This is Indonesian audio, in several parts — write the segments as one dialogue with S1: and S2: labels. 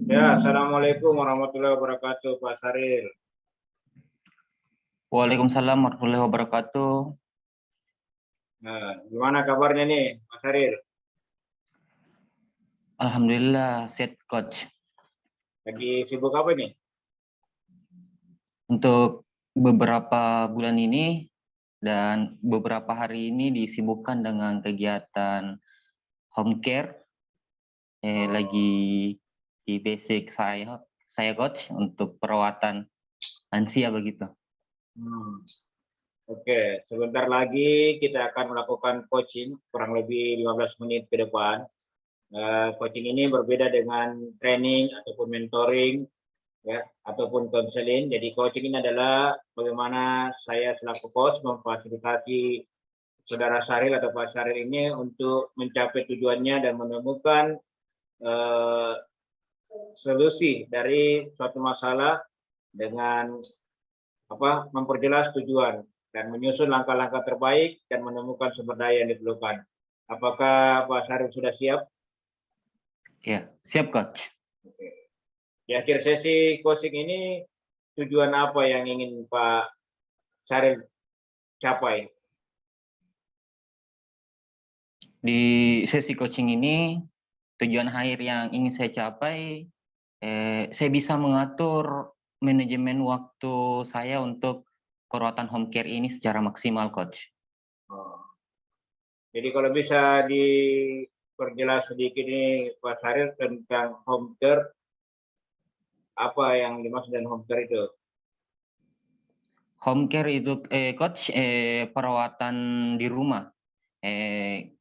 S1: Ya, Assalamualaikum warahmatullahi wabarakatuh, Pak Saril.
S2: Waalaikumsalam warahmatullahi wabarakatuh.
S1: Nah, gimana kabarnya nih, Pak Saril?
S2: Alhamdulillah, sehat coach.
S1: Lagi sibuk apa nih?
S2: Untuk beberapa bulan ini dan beberapa hari ini disibukkan dengan kegiatan home care. Lagi di basic saya coach untuk perawatan lansia begitu.
S1: Oke, sebentar lagi kita akan melakukan coaching kurang lebih 15 menit ke depan. Coaching ini berbeda dengan training ataupun mentoring, ya, ataupun konseling. Jadi coaching ini adalah bagaimana saya selaku coach memfasilitasi saudara Saril atau Pak Saril ini untuk mencapai tujuannya dan menemukan solusi dari suatu masalah dengan memperjelas tujuan dan menyusun langkah-langkah terbaik dan menemukan sumber daya yang diperlukan. Apakah Pak Saril sudah siap?
S2: Ya, siap coach.
S1: Oke. Di akhir sesi coaching ini tujuan apa yang ingin Pak Saril capai?
S2: Di sesi coaching ini tujuan akhir yang ingin saya capai, saya bisa mengatur manajemen waktu saya untuk perawatan home care ini secara maksimal, coach.
S1: Jadi kalau bisa diperjelas sedikit nih Pak Saril tentang home care, apa yang dimaksud dengan home care itu?
S2: Home care itu, coach, perawatan di rumah.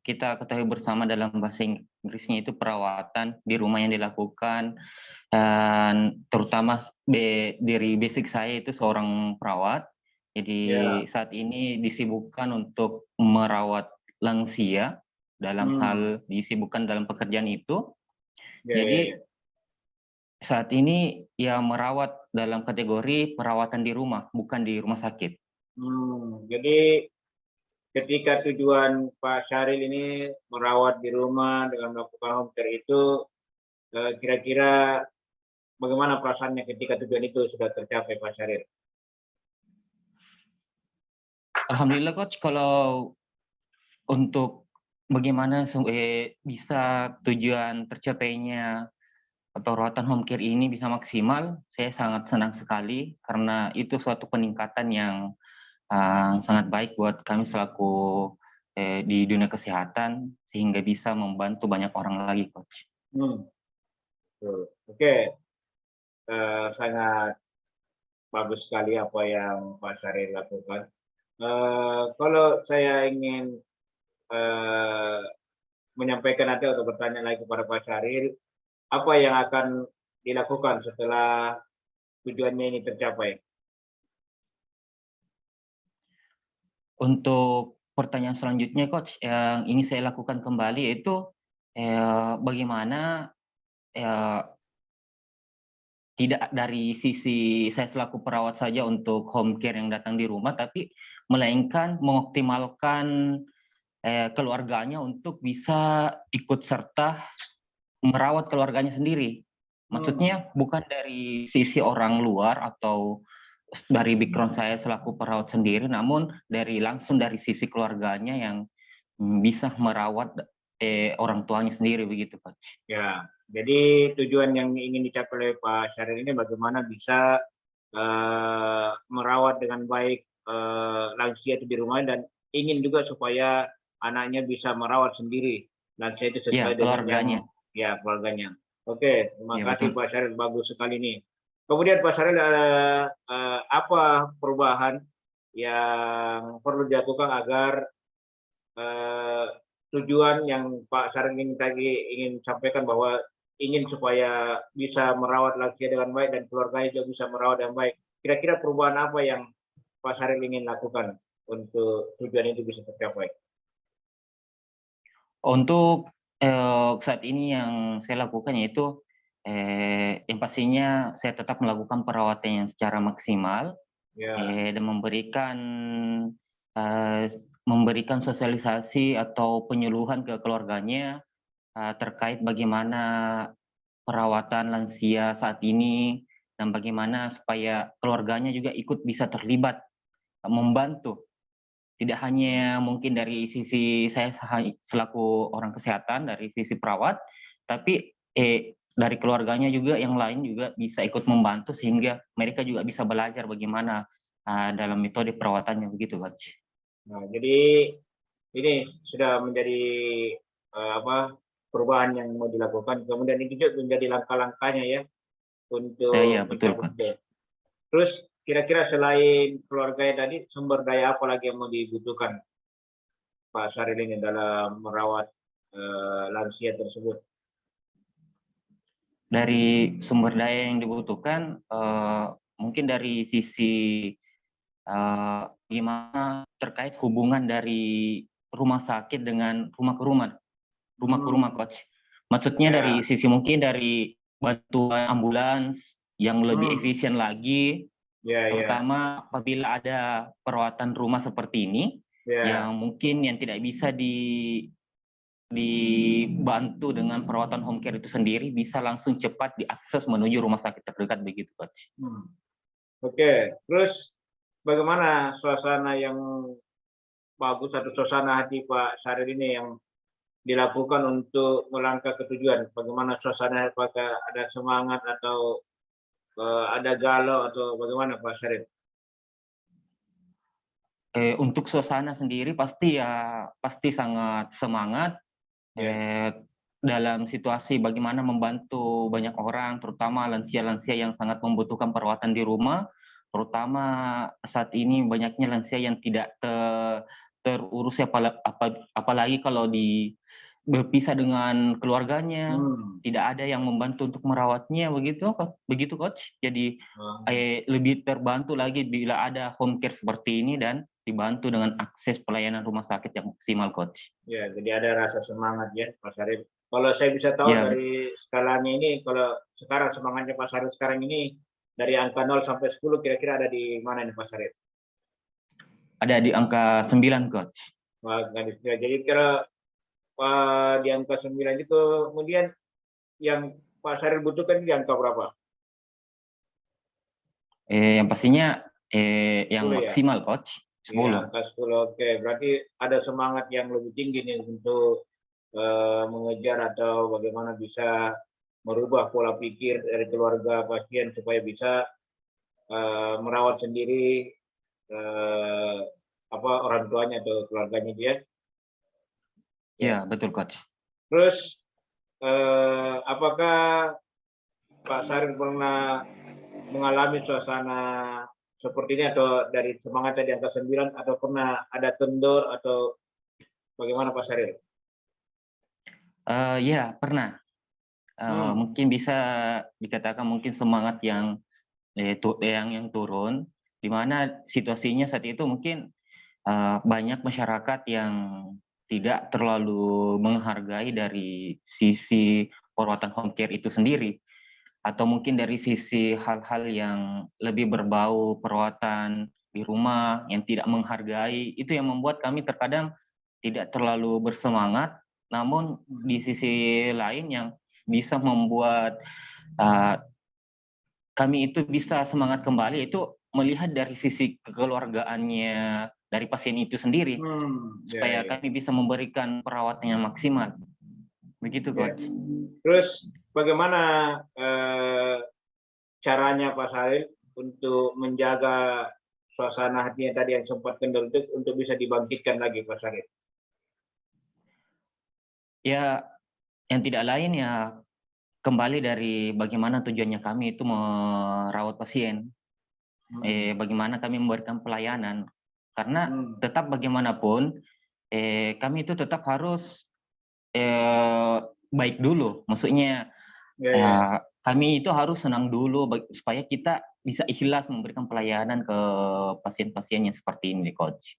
S2: Kita ketahui bersama dalam bahasa Inggrisnya itu perawatan di rumah yang dilakukan, dan terutama dari basic saya itu seorang perawat. Jadi saat ini disibukkan untuk merawat lansia dalam hal disibukkan dalam pekerjaan itu. Jadi saat ini ya merawat dalam kategori perawatan di rumah, bukan di rumah sakit.
S1: Jadi ketika tujuan Pak Saril ini merawat di rumah dengan melakukan home care itu, kira-kira bagaimana perasaannya ketika tujuan itu sudah tercapai Pak Saril?
S2: Alhamdulillah coach, kalau untuk bagaimana bisa tujuan tercapainya perawatan home care ini bisa maksimal, saya sangat senang sekali karena itu suatu peningkatan yang sangat baik buat kami selaku di dunia kesehatan sehingga bisa membantu banyak orang lagi, coach.
S1: Oke, sangat bagus sekali apa yang Pak Saril lakukan. Kalau saya ingin menyampaikan atau bertanya lagi kepada Pak Saril, apa yang akan dilakukan setelah tujuannya ini tercapai?
S2: Untuk pertanyaan selanjutnya, coach, yang ingin saya lakukan kembali yaitu bagaimana tidak dari sisi saya selaku perawat saja untuk home care yang datang di rumah, tapi melainkan mengoptimalkan keluarganya untuk bisa ikut serta merawat keluarganya sendiri. Maksudnya bukan dari sisi orang luar atau dari background saya selaku perawat sendiri, namun langsung dari sisi keluarganya yang bisa merawat orang tuanya sendiri begitu, coach.
S1: Ya, jadi tujuan yang ingin dicapai oleh Pak Saril ini bagaimana bisa merawat dengan baik lansia itu di rumah dan ingin juga supaya anaknya bisa merawat sendiri lansia itu sesuai dengan keluarganya. Oke, terima kasih Pak Saril, bagus sekali nih. Kemudian Pak Saril ada apa perubahan yang perlu dilakukan agar tujuan yang Pak Saril ingin sampaikan bahwa ingin supaya bisa merawat lansia dengan baik dan keluarganya juga bisa merawat dengan baik. Kira-kira perubahan apa yang Pak Saril ingin lakukan untuk tujuan itu bisa tercapai?
S2: Untuk saat ini yang saya lakukan yaitu yang pastinya saya tetap melakukan perawatan yang secara maksimal dan memberikan sosialisasi atau penyuluhan ke keluarganya terkait bagaimana perawatan lansia saat ini dan bagaimana supaya keluarganya juga ikut bisa terlibat membantu. Tidak hanya mungkin dari sisi saya selaku orang kesehatan, dari sisi perawat, tapi dari keluarganya juga yang lain juga bisa ikut membantu sehingga mereka juga bisa belajar bagaimana dalam metode perawatannya begitu, Coach.
S1: Nah, jadi ini sudah menjadi perubahan yang mau dilakukan. Kemudian ini juga menjadi langkah-langkahnya ya untuk
S2: Ya, betul,
S1: mencabut.
S2: Coach.
S1: Terus kira-kira selain keluarga tadi, sumber daya apa lagi yang mau dibutuhkan Pak Syaril ini dalam merawat lansia tersebut?
S2: Dari sumber daya yang dibutuhkan, mungkin dari sisi gimana terkait hubungan dari rumah sakit dengan rumah ke rumah, Coach. Maksudnya dari sisi mungkin dari bantuan ambulans yang lebih efisien lagi, terutama apabila ada perawatan rumah seperti ini, yang mungkin yang tidak bisa dibantu dengan perawatan home care itu sendiri, bisa langsung cepat diakses menuju rumah sakit terdekat begitu, Coach.
S1: Oke, terus bagaimana suasana yang bagus atau suasana hati Pak Syaril ini yang dilakukan untuk melangkah ke tujuan? Bagaimana suasana, apakah ada semangat atau ada galau atau bagaimana Pak Syaril?
S2: Untuk suasana sendiri pasti sangat semangat. Dalam situasi bagaimana membantu banyak orang, terutama lansia-lansia yang sangat membutuhkan perawatan di rumah, terutama saat ini banyaknya lansia yang tidak terurus, apalagi kalau berpisah dengan keluarganya, tidak ada yang membantu untuk merawatnya, begitu Coach. Jadi lebih terbantu lagi bila ada home care seperti ini dan dibantu dengan akses pelayanan rumah sakit yang maksimal, Coach.
S1: Ya, jadi ada rasa semangat ya Pak Syaril. Kalau saya bisa tahu dari skalanya ini, kalau sekarang semangatnya Pak Syaril sekarang ini dari angka 0 sampai 10 kira-kira ada di mana nih Pak Syaril?
S2: Ada di angka 9, Coach.
S1: Wah, jadi kira di angka 9 itu kemudian yang Pak Syaril butuhkan di angka berapa?
S2: Yang pastinya yang maksimal, Coach. 10.
S1: Ya, angka 10. Oke, berarti ada semangat yang lebih tinggi nih untuk mengejar atau bagaimana bisa merubah pola pikir dari keluarga pasien supaya bisa merawat sendiri orang tuanya atau keluarganya dia.
S2: Ya, betul, Coach.
S1: Terus apakah Pak Syaril pernah mengalami suasana seperti ini atau dari semangatnya di angka 9 atau pernah ada kendor atau bagaimana Pak Syaril?
S2: Ya, pernah. Mungkin bisa dikatakan mungkin semangat yang turun, di mana situasinya saat itu mungkin banyak masyarakat yang tidak terlalu menghargai dari sisi perawatan home care itu sendiri, atau mungkin dari sisi hal-hal yang lebih berbau perawatan di rumah yang tidak menghargai, itu yang membuat kami terkadang tidak terlalu bersemangat. Namun di sisi lain yang bisa membuat kami itu bisa semangat kembali itu melihat dari sisi kekeluargaannya dari pasien itu sendiri, supaya kami bisa memberikan perawatan yang maksimal. Begitu, Coach.
S1: Terus bagaimana caranya Pak Syaril untuk menjaga suasana hatinya tadi yang sempat kendor itu untuk bisa dibangkitkan lagi Pak Syaril?
S2: Ya, yang tidak lain ya kembali dari bagaimana tujuannya kami itu merawat pasien. Bagaimana kami memberikan pelayanan. Karena tetap bagaimanapun kami itu tetap harus baik dulu. Maksudnya kami itu harus senang dulu supaya kita bisa ikhlas memberikan pelayanan ke pasien-pasien yang seperti ini, Coach.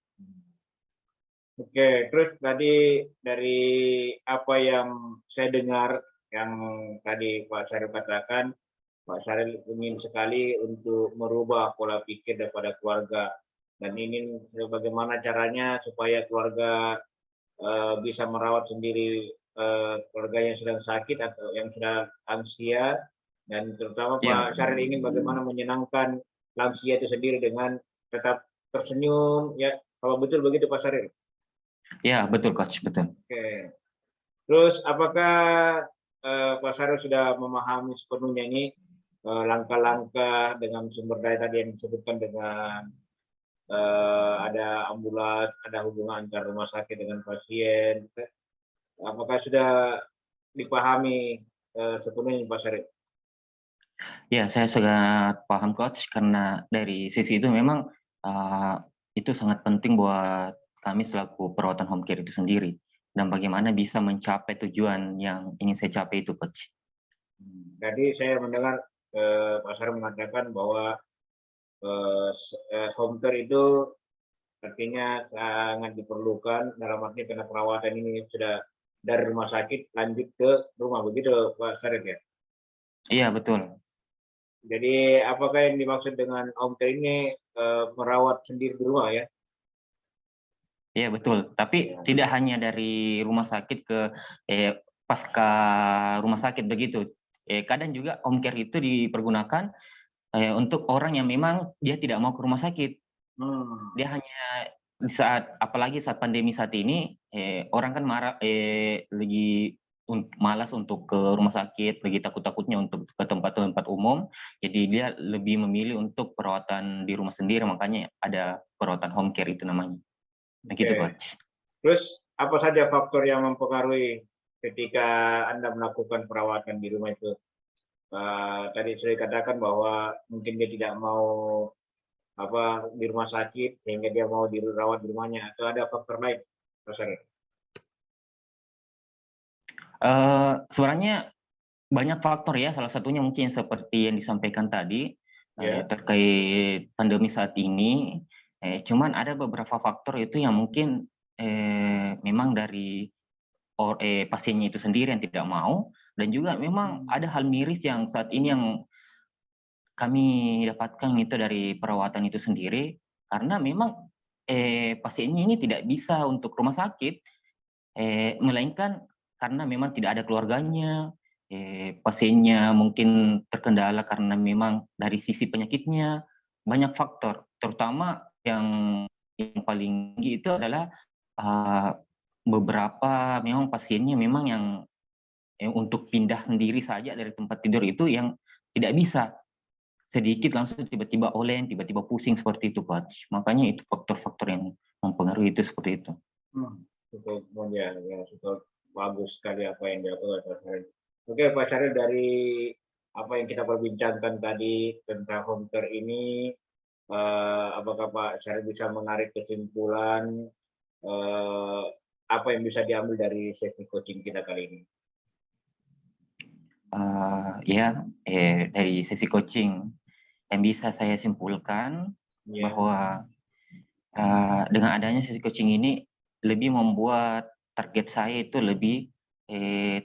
S1: Oke, terus tadi dari apa yang saya dengar, yang tadi Pak Syaril katakan, Pak Syaril ingin sekali untuk merubah pola pikir daripada keluarga dan ingin bagaimana caranya supaya keluarga bisa merawat sendiri keluarga yang sedang sakit atau yang sudah lansia, dan terutama
S2: Iya,
S1: Pak Syaril ingin bagaimana menyenangkan lansia itu sendiri dengan tetap tersenyum, ya. Kalau betul begitu Pak Syaril?
S2: iya betul coach, betul.
S1: Oke. Terus apakah Pak Syaril sudah memahami sepenuhnya ini langkah-langkah dengan sumber daya tadi yang disebutkan dengan ada ambulans, ada hubungan antar rumah sakit dengan pasien. Apakah sudah dipahami sepenuhnya Pak Syaril?
S2: Ya, saya sangat paham coach karena dari sisi itu memang uh, itu sangat penting buat kami selaku perawatan home care itu sendiri dan bagaimana bisa mencapai tujuan yang ingin saya capai itu coach.
S1: Jadi saya mendengar Pak Syaril mengatakan bahwa home care itu artinya sangat diperlukan dalam arti karena perawatan ini sudah dari rumah sakit lanjut ke rumah, begitu Pak Syaril ya?
S2: Iya betul.
S1: Jadi apakah yang dimaksud dengan home care ini merawat sendiri di rumah ya?
S2: Iya betul. Tapi tidak hanya dari rumah sakit ke pasca rumah sakit begitu. Kadang juga home care itu dipergunakan untuk orang yang memang dia tidak mau ke rumah sakit. Dia hanya di saat apalagi saat pandemi saat ini orang kan marah lagi malas untuk ke rumah sakit, lagi takut-takutnya untuk ke tempat-tempat umum. Jadi dia lebih memilih untuk perawatan di rumah sendiri, makanya ada perawatan home care itu namanya. Begitu
S1: Oke.
S2: coach.
S1: Terus apa saja faktor yang mempengaruhi ketika Anda melakukan perawatan di rumah itu? Tadi sudah dikatakan bahwa mungkin dia tidak mau di rumah sakit sehingga dia mau dirawat di rumahnya, atau ada faktor lain, Pak Syaril?
S2: Sebenarnya banyak faktor ya, salah satunya mungkin seperti yang disampaikan tadi
S1: Ya.
S2: terkait pandemi saat ini. Cuman ada beberapa faktor itu yang mungkin memang dari pasiennya itu sendiri yang tidak mau, dan juga memang ada hal miris yang saat ini yang kami dapatkan itu dari perawatan itu sendiri, karena memang pasiennya ini tidak bisa untuk rumah sakit, melainkan karena memang tidak ada keluarganya, pasiennya mungkin terkendala karena memang dari sisi penyakitnya, banyak faktor. Terutama yang paling tinggi itu adalah beberapa memang pasiennya memang yang untuk pindah sendiri saja dari tempat tidur itu yang tidak bisa. Sedikit langsung tiba-tiba oleng, tiba-tiba pusing seperti itu coach. Makanya itu faktor-faktor yang mempengaruhi itu seperti itu.
S1: Cukup ya, cukup bagus sekali apa yang dilakukan Pak Syaril. Oke Pak Syaril, dari apa yang kita perbincangkan tadi tentang home care ini, apakah Pak Syaril bisa menarik kesimpulan apa yang bisa diambil dari sesi coaching kita kali ini?
S2: Ya, dari sesi coaching yang bisa saya simpulkan bahwa dengan adanya sesi coaching ini lebih membuat target saya itu lebih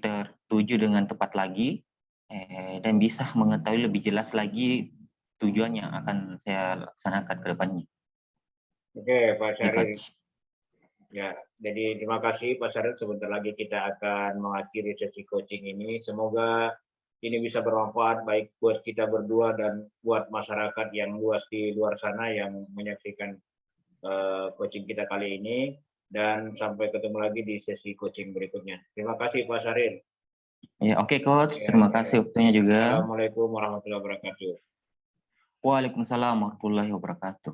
S2: tertuju dengan tepat lagi dan bisa mengetahui lebih jelas lagi tujuan yang akan saya laksanakan ke depannya.
S1: Oke Pak
S2: Ya,
S1: Syaril.
S2: coach.
S1: Ya, jadi terima kasih Pak Syaril. Sebentar lagi kita akan mengakhiri sesi coaching ini. Semoga ini bisa bermanfaat baik buat kita berdua dan buat masyarakat yang luas di luar sana yang menyaksikan coaching kita kali ini. Dan sampai ketemu lagi di sesi coaching berikutnya. Terima kasih Pak Syaril.
S2: Ya, oke coach.
S1: Ya,
S2: Terima kasih waktunya juga.
S1: Assalamualaikum warahmatullahi wabarakatuh.
S2: Waalaikumsalam warahmatullahi wabarakatuh.